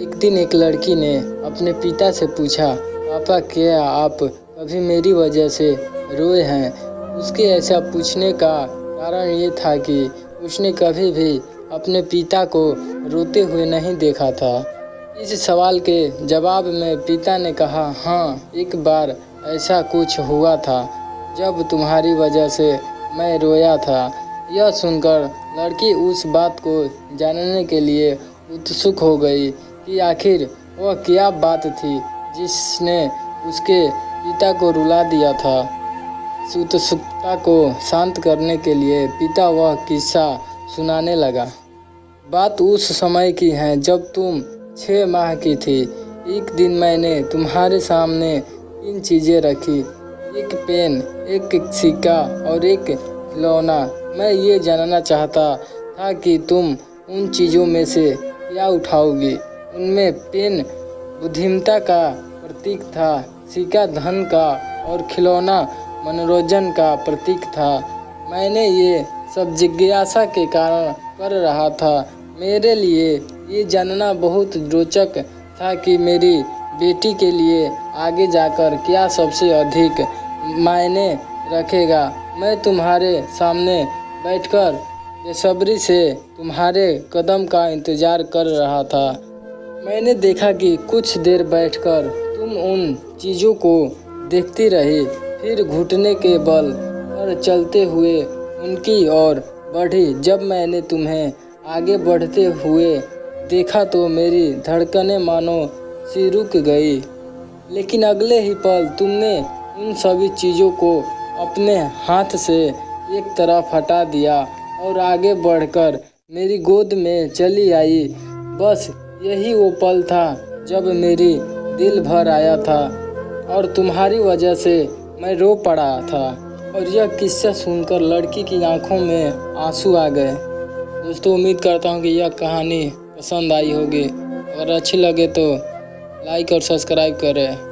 एक दिन एक लड़की ने अपने पिता से पूछा, पापा क्या आप कभी मेरी वजह से रोए हैं? उसके ऐसा पूछने का कारण ये था कि उसने कभी भी अपने पिता को रोते हुए नहीं देखा था। इस सवाल के जवाब में पिता ने कहा, हाँ, एक बार ऐसा कुछ हुआ था जब तुम्हारी वजह से मैं रोया था। यह सुनकर लड़की उस बात को जानने के लिए उत्सुक हो गई कि आखिर वह क्या बात थी जिसने उसके पिता को रुला दिया था। इस उत्सुकता को शांत करने के लिए पिता वह किस्सा सुनाने लगा। बात उस समय की है जब तुम 6 माह की थी। एक दिन मैंने तुम्हारे सामने 3 चीज़ें रखी, एक पेन, एक सिक्का और एक खिलौना। मैं ये जानना चाहता था कि तुम उन चीज़ों में से क्या उठाओगी। उनमें पेन बुद्धिमत्ता का प्रतीक था, सिक्का धन का और खिलौना मनोरंजन का प्रतीक था। मैंने ये सब जिज्ञासा के कारण कर रहा था। मेरे लिए ये जानना बहुत रोचक था कि मेरी बेटी के लिए आगे जाकर क्या सबसे अधिक मायने रखेगा। मैं तुम्हारे सामने बैठकर बेसब्री से तुम्हारे कदम का इंतज़ार कर रहा था। मैंने देखा कि कुछ देर बैठकर तुम उन चीज़ों को देखती रही, फिर घुटने के बल पर चलते हुए उनकी ओर बढ़ी। जब मैंने तुम्हें आगे बढ़ते हुए देखा तो मेरी धड़कनें मानो सी रुक गई, लेकिन अगले ही पल तुमने उन सभी चीज़ों को अपने हाथ से एक तरफ हटा दिया और आगे बढ़कर मेरी गोद में चली आई। बस यही वो पल था जब मेरी दिल भर आया था और तुम्हारी वजह से मैं रो पड़ा था। और यह किस्सा सुनकर लड़की की आंखों में आंसू आ गए। दोस्तों, उम्मीद करता हूँ कि यह कहानी पसंद आई होगी। अगर अच्छी लगे तो लाइक और सब्सक्राइब करें।